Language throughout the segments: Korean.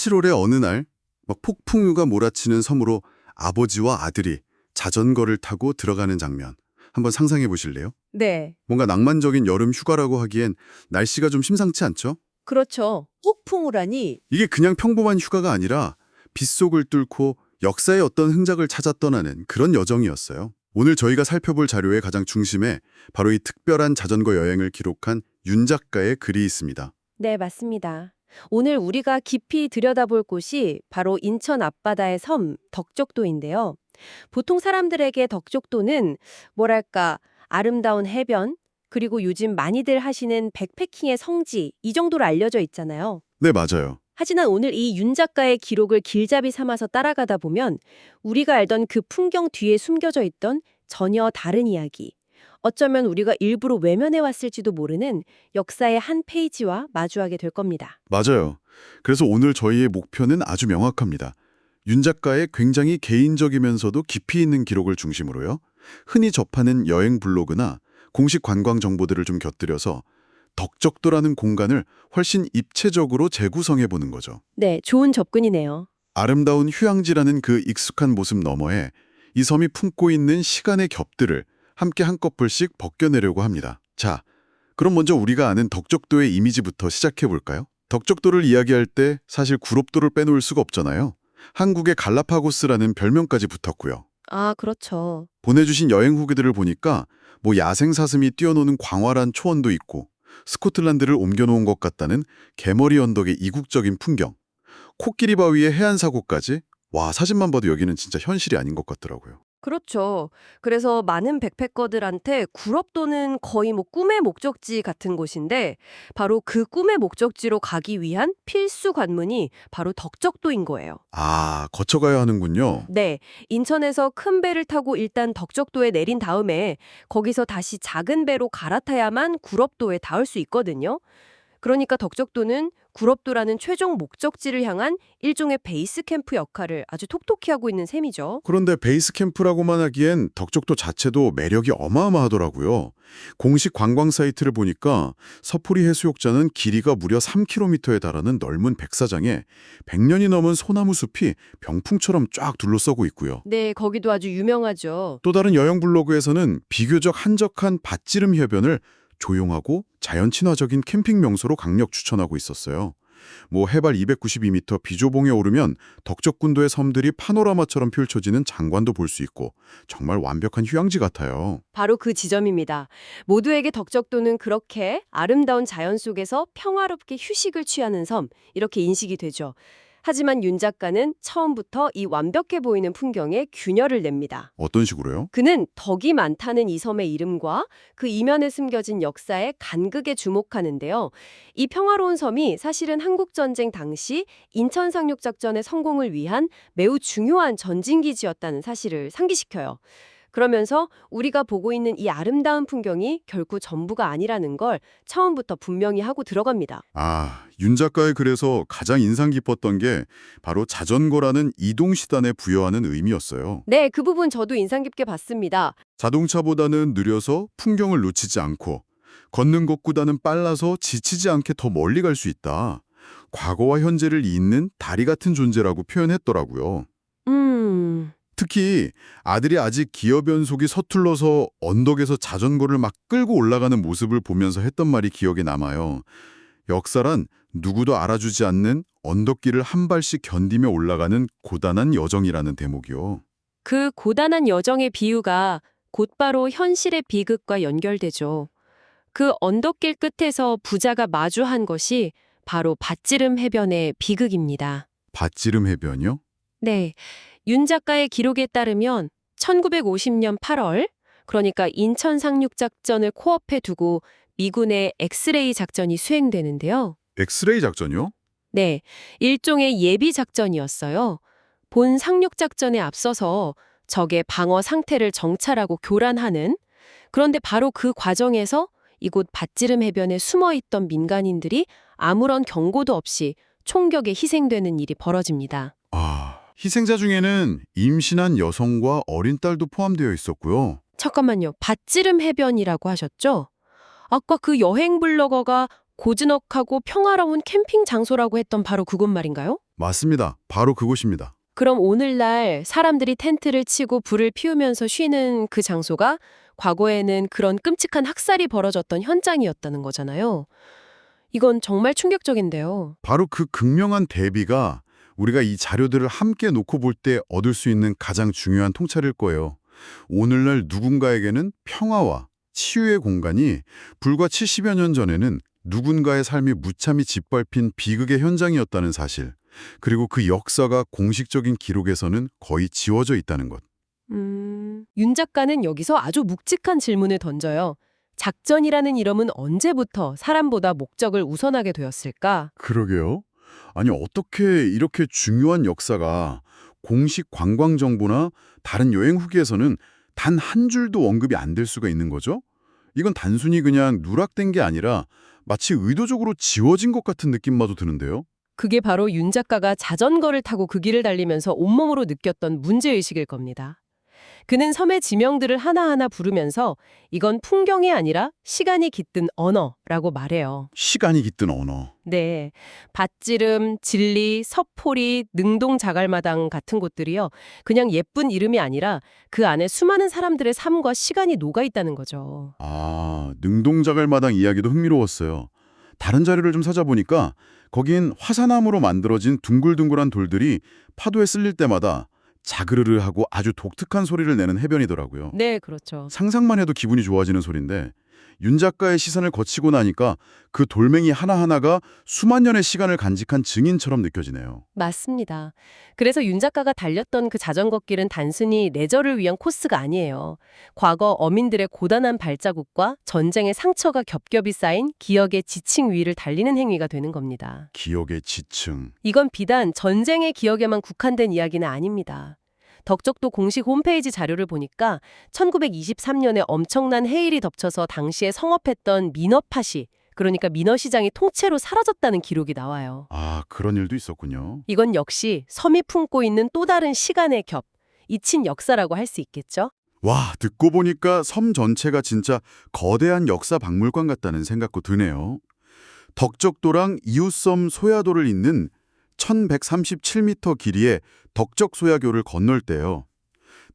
7월의 어느 날 막 폭풍우가 몰아치는 섬으로 아버지와 아들이 자전거를 타고 들어가는 장면. 한번 상상해 보실래요? 네, 뭔가 낭만적인 여름 휴가라고 하기엔 날씨가 좀 심상치 않죠? 그렇죠. 폭풍우라니. 이게 그냥 평범한 휴가가 아니라 빗속을 뚫고 역사의 어떤 흔적을 찾아 떠나는 그런 여정이었어요. 오늘 저희가 살펴볼 자료의 가장 중심에 바로 이 특별한 자전거 여행을 기록한 윤 작가의 글이 있습니다. 네, 맞습니다. 오늘 우리가 깊이 들여다볼 곳이 바로 인천 앞바다의 섬 덕적도인데요. 보통 사람들에게 덕적도는 뭐랄까 아름다운 해변, 그리고 요즘 많이들 하시는 백패킹의 성지 이 정도로 알려져 있잖아요. 네, 맞아요. 하지만 오늘 이 윤 작가의 기록을 길잡이 삼아서 따라가다 보면 우리가 알던 그 풍경 뒤에 숨겨져 있던 전혀 다른 이야기, 어쩌면 우리가 일부러 외면해 왔을지도 모르는 역사의 한 페이지와 마주하게 될 겁니다. 맞아요. 그래서 오늘 저희의 목표는 아주 명확합니다. 윤 작가의 굉장히 개인적이면서도 깊이 있는 기록을 중심으로요. 흔히 접하는 여행 블로그나 공식 관광 정보들을 좀 곁들여서 덕적도라는 공간을 훨씬 입체적으로 재구성해 보는 거죠. 네, 좋은 접근이네요. 아름다운 휴양지라는 그 익숙한 모습 너머에 이 섬이 품고 있는 시간의 겹들을 함께 한꺼풀씩 벗겨내려고 합니다. 자, 그럼 먼저 우리가 아는 덕적도의 이미지부터 시작해 볼까요? 덕적도를 이야기할 때 사실 구롭도를 빼놓을 수가 없잖아요. 한국의 갈라파고스라는 별명까지 붙었고요. 아, 그렇죠. 보내주신 여행 후기들을 보니까 뭐 야생 사슴이 뛰어노는 광활한 초원도 있고 스코틀랜드를 옮겨놓은 것 같다는 개머리 언덕의 이국적인 풍경, 코끼리 바위의 해안 사고까지. 와, 사진만 봐도 여기는 진짜 현실이 아닌 것 같더라고요. 그렇죠. 그래서 많은 백패커들한테 구럽도는 거의 뭐 꿈의 목적지 같은 곳인데 바로 그 꿈의 목적지로 가기 위한 필수 관문이 바로 덕적도인 거예요. 아, 거쳐가야 하는군요. 네, 인천에서 큰 배를 타고 일단 덕적도에 내린 다음에 거기서 다시 작은 배로 갈아타야만 구럽도에 닿을 수 있거든요. 그러니까 덕적도는 구럽도라는 최종 목적지를 향한 일종의 베이스 캠프 역할을 아주 톡톡히 하고 있는 셈이죠. 그런데 베이스 캠프라고만 하기엔 덕적도 자체도 매력이 어마어마하더라고요. 공식 관광 사이트를 보니까 서풀이 해수욕장은 길이가 무려 3km에 달하는 넓은 백사장에 100년이 넘은 소나무 숲이 병풍처럼 쫙 둘러싸고 있고요. 네, 거기도 아주 유명하죠. 또 다른 여행 블로그에서는 비교적 한적한 밭지름 해변을 조용하고 자연 친화적인 캠핑 명소로 강력 추천하고 있었어요. 뭐 해발 292m 비조봉에 오르면 덕적군도의 섬들이 파노라마처럼 펼쳐지는 장관도 볼 수 있고 정말 완벽한 휴양지 같아요. 바로 그 지점입니다. 모두에게 덕적도는 그렇게 아름다운 자연 속에서 평화롭게 휴식을 취하는 섬, 이렇게 인식이 되죠. 하지만 윤 작가는 처음부터 이 완벽해 보이는 풍경에 균열을 냅니다. 어떤 식으로요? 그는 덕이 많다는 이 섬의 이름과 그 이면에 숨겨진 역사의 간극에 주목하는데요. 이 평화로운 섬이 사실은 한국전쟁 당시 인천 상륙작전의 성공을 위한 매우 중요한 전진기지였다는 사실을 상기시켜요. 그러면서 우리가 보고 있는 이 아름다운 풍경이 결코 전부가 아니라는 걸 처음부터 분명히 하고 들어갑니다. 아, 윤 작가의 글에서 가장 인상 깊었던 게 바로 자전거라는 이동수단에 부여하는 의미였어요. 네, 그 부분 저도 인상 깊게 봤습니다. 자동차보다는 느려서 풍경을 놓치지 않고 걷는 것보다는 빨라서 지치지 않게 더 멀리 갈 수 있다. 과거와 현재를 잇는 다리 같은 존재라고 표현했더라고요. 특히 아들이 아직 기어 변속이 서툴러서 언덕에서 자전거를 막 끌고 올라가는 모습을 보면서 했던 말이 기억에 남아요. 역사란 누구도 알아주지 않는 언덕길을 한 발씩 견디며 올라가는 고단한 여정이라는 대목이요. 그 고단한 여정의 비유가 곧바로 현실의 비극과 연결되죠. 그 언덕길 끝에서 부자가 마주한 것이 바로 밭지름 해변의 비극입니다. 밭지름 해변이요? 네, 윤 작가의 기록에 따르면 1950년 8월, 그러니까 인천 상륙작전을 코앞에 두고 미군의 엑스레이 작전이 수행되는데요. 엑스레이 작전이요? 네, 일종의 예비 작전이었어요. 본 상륙작전에 앞서서 적의 방어 상태를 정찰하고 교란하는, 그런데 바로 그 과정에서 이곳 밭지름 해변에 숨어있던 민간인들이 아무런 경고도 없이 총격에 희생되는 일이 벌어집니다. 아, 희생자 중에는 임신한 여성과 어린 딸도 포함되어 있었고요. 잠깐만요. 밭지름 해변이라고 하셨죠? 아까 그 여행 블로거가 고즈넉하고 평화로운 캠핑 장소라고 했던 바로 그곳 말인가요? 맞습니다. 바로 그곳입니다. 그럼 오늘날 사람들이 텐트를 치고 불을 피우면서 쉬는 그 장소가 과거에는 그런 끔찍한 학살이 벌어졌던 현장이었다는 거잖아요. 이건 정말 충격적인데요. 바로 그 극명한 대비가 우리가 이 자료들을 함께 놓고 볼 때 얻을 수 있는 가장 중요한 통찰일 거예요. 오늘날 누군가에게는 평화와 치유의 공간이 불과 70여 년 전에는 누군가의 삶이 무참히 짓밟힌 비극의 현장이었다는 사실, 그리고 그 역사가 공식적인 기록에서는 거의 지워져 있다는 것. 윤 작가는 여기서 아주 묵직한 질문을 던져요. 작전이라는 이름은 언제부터 사람보다 목적을 우선하게 되었을까? 그러게요. 아니, 어떻게 이렇게 중요한 역사가 공식 관광 정보나 다른 여행 후기에서는 단 한 줄도 언급이 안 될 수가 있는 거죠? 이건 단순히 그냥 누락된 게 아니라 마치 의도적으로 지워진 것 같은 느낌마저 드는데요. 그게 바로 윤 작가가 자전거를 타고 그 길을 달리면서 온몸으로 느꼈던 문제의식일 겁니다. 그는 섬의 지명들을 하나하나 부르면서 이건 풍경이 아니라 시간이 깃든 언어라고 말해요. 시간이 깃든 언어. 네, 밭지름, 진리, 서포리, 능동 자갈마당 같은 곳들이요. 그냥 예쁜 이름이 아니라 그 안에 수많은 사람들의 삶과 시간이 녹아 있다는 거죠. 아, 능동자갈마당 이야기도 흥미로웠어요. 다른 자료를 좀 찾아보니까 거긴 화산암으로 만들어진 둥글둥글한 돌들이 파도에 쓸릴 때마다 자그르르 하고 아주 독특한 소리를 내는 해변이더라고요. 네, 그렇죠. 상상만 해도 기분이 좋아지는 소리인데 윤 작가의 시선을 거치고 나니까 그 돌멩이 하나하나가 수만 년의 시간을 간직한 증인처럼 느껴지네요. 맞습니다. 그래서 윤 작가가 달렸던 그 자전거 길은 단순히 레저를 위한 코스가 아니에요. 과거 어민들의 고단한 발자국과 전쟁의 상처가 겹겹이 쌓인 기억의 지층 위를 달리는 행위가 되는 겁니다. 기억의 지층. 이건 비단 전쟁의 기억에만 국한된 이야기는 아닙니다. 덕적도 공식 홈페이지 자료를 보니까 1923년에 엄청난 해일이 덮쳐서 당시에 성업했던 민어팥이, 그러니까 민어시장이 통째로 사라졌다는 기록이 나와요. 아, 그런 일도 있었군요. 이건 역시 섬이 품고 있는 또 다른 시간의 겹, 잊힌 역사라고 할 수 있겠죠? 와, 듣고 보니까 섬 전체가 진짜 거대한 역사 박물관 같다는 생각도 드네요. 덕적도랑 이웃섬 소야도를 잇는 1137m 길이의 덕적소야교를 건널 때요.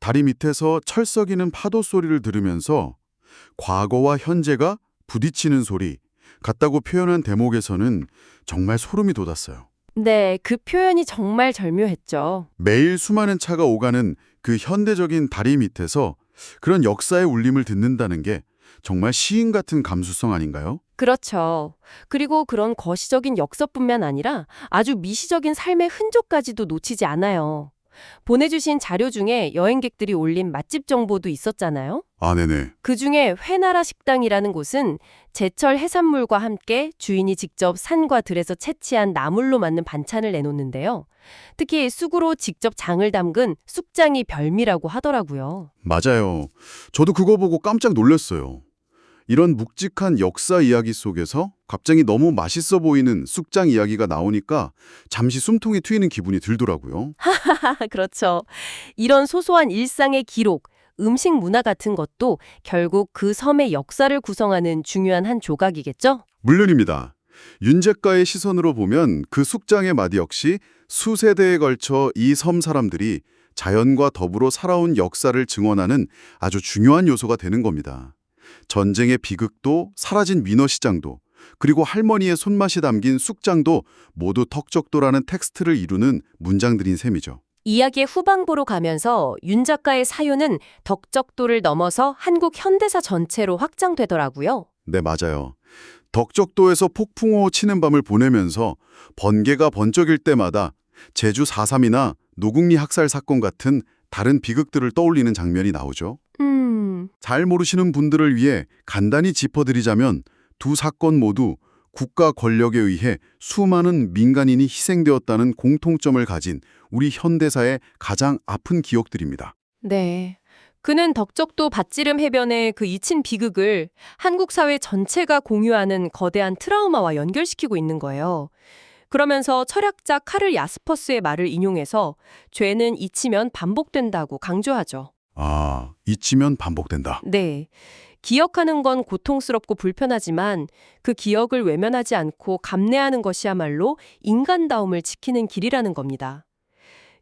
다리 밑에서 철썩이는 파도 소리를 들으면서 과거와 현재가 부딪히는 소리 같다고 표현한 대목에서는 정말 소름이 돋았어요. 네, 그 표현이 정말 절묘했죠. 매일 수많은 차가 오가는 그 현대적인 다리 밑에서 그런 역사의 울림을 듣는다는 게 정말 시인 같은 감수성 아닌가요? 그렇죠. 그리고 그런 거시적인 역사뿐만 아니라 아주 미시적인 삶의 흔적까지도 놓치지 않아요. 보내주신 자료 중에 여행객들이 올린 맛집 정보도 있었잖아요. 아, 네네. 그중에 회나라 식당이라는 곳은 제철 해산물과 함께 주인이 직접 산과 들에서 채취한 나물로 만든 반찬을 내놓는데요. 특히 쑥으로 직접 장을 담근 쑥장이 별미라고 하더라고요. 맞아요. 저도 그거 보고 깜짝 놀랐어요. 이런 묵직한 역사 이야기 속에서 갑자기 너무 맛있어 보이는 쑥장 이야기가 나오니까 잠시 숨통이 트이는 기분이 들더라고요. 그렇죠. 이런 소소한 일상의 기록, 음식 문화 같은 것도 결국 그 섬의 역사를 구성하는 중요한 한 조각이겠죠? 물론입니다. 윤 작가의 시선으로 보면 그 쑥장의 맛 역시 수세대에 걸쳐 이 섬 사람들이 자연과 더불어 살아온 역사를 증언하는 아주 중요한 요소가 되는 겁니다. 전쟁의 비극도 사라진 민어시장도 그리고 할머니의 손맛이 담긴 쑥장도 모두 덕적도라는 텍스트를 이루는 문장들인 셈이죠. 이야기의 후반부로 가면서 윤 작가의 사유는 덕적도를 넘어서 한국 현대사 전체로 확장되더라고요. 네, 맞아요. 덕적도에서 폭풍우 치는 밤을 보내면서 번개가 번쩍일 때마다 제주 4.3이나 노국리 학살 사건 같은 다른 비극들을 떠올리는 장면이 나오죠. 잘 모르시는 분들을 위해 간단히 짚어드리자면 두 사건 모두 국가 권력에 의해 수많은 민간인이 희생되었다는 공통점을 가진 우리 현대사의 가장 아픈 기억들입니다. 네. 그는 덕적도 밭지름 해변의 그 잊힌 비극을 한국 사회 전체가 공유하는 거대한 트라우마와 연결시키고 있는 거예요. 그러면서 철학자 카를 야스퍼스의 말을 인용해서 죄는 잊히면 반복된다고 강조하죠. 아, 잊히면 반복된다. 네. 기억하는 건 고통스럽고 불편하지만 그 기억을 외면하지 않고 감내하는 것이야말로 인간다움을 지키는 길이라는 겁니다.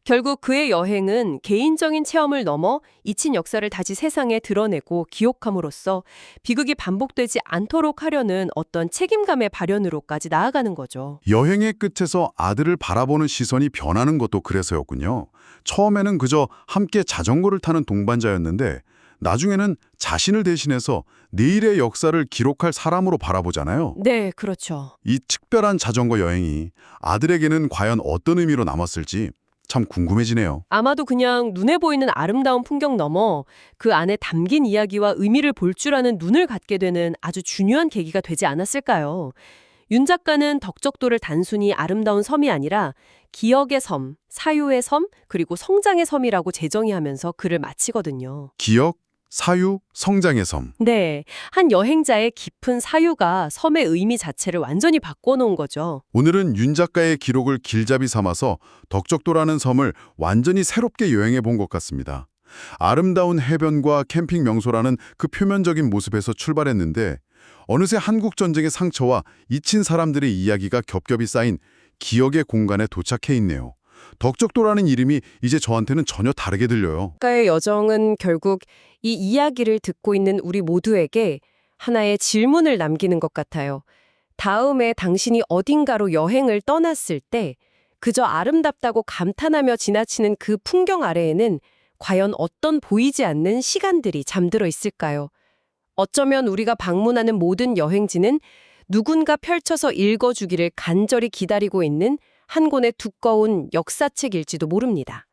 결국 그의 여행은 개인적인 체험을 넘어 잊힌 역사를 다시 세상에 드러내고 기록함으로써 비극이 반복되지 않도록 하려는 어떤 책임감의 발현으로까지 나아가는 거죠. 여행의 끝에서 아들을 바라보는 시선이 변하는 것도 그래서였군요. 처음에는 그저 함께 자전거를 타는 동반자였는데 나중에는 자신을 대신해서 내일의 역사를 기록할 사람으로 바라보잖아요. 네, 그렇죠. 이 특별한 자전거 여행이 아들에게는 과연 어떤 의미로 남았을지 참 궁금해지네요. 아마도 그냥 눈에 보이는 아름다운 풍경 넘어 그 안에 담긴 이야기와 의미를 볼 줄 아는 눈을 갖게 되는 아주 중요한 계기가 되지 않았을까요? 윤 작가는 덕적도를 단순히 아름다운 섬이 아니라 기억의 섬, 사유의 섬, 그리고 성장의 섬이라고 재정의하면서 글을 마치거든요. 기억, 사유, 성장의 섬. 네, 한 여행자의 깊은 사유가 섬의 의미 자체를 완전히 바꿔놓은 거죠. 오늘은 윤 작가의 기록을 길잡이 삼아서 덕적도라는 섬을 완전히 새롭게 여행해 본 것 같습니다. 아름다운 해변과 캠핑 명소라는 그 표면적인 모습에서 출발했는데 어느새 한국 전쟁의 상처와 잊힌 사람들의 이야기가 겹겹이 쌓인 기억의 공간에 도착해 있네요. 덕적도라는 이름이 이제 저한테는 전혀 다르게 들려요. 작가의 여정은 결국 이 이야기를 듣고 있는 우리 모두에게 하나의 질문을 남기는 것 같아요. 다음에 당신이 어딘가로 여행을 떠났을 때 그저 아름답다고 감탄하며 지나치는 그 풍경 아래에는 과연 어떤 보이지 않는 시간들이 잠들어 있을까요? 어쩌면 우리가 방문하는 모든 여행지는 누군가 펼쳐서 읽어주기를 간절히 기다리고 있는 한 권의 두꺼운 역사책일지도 모릅니다.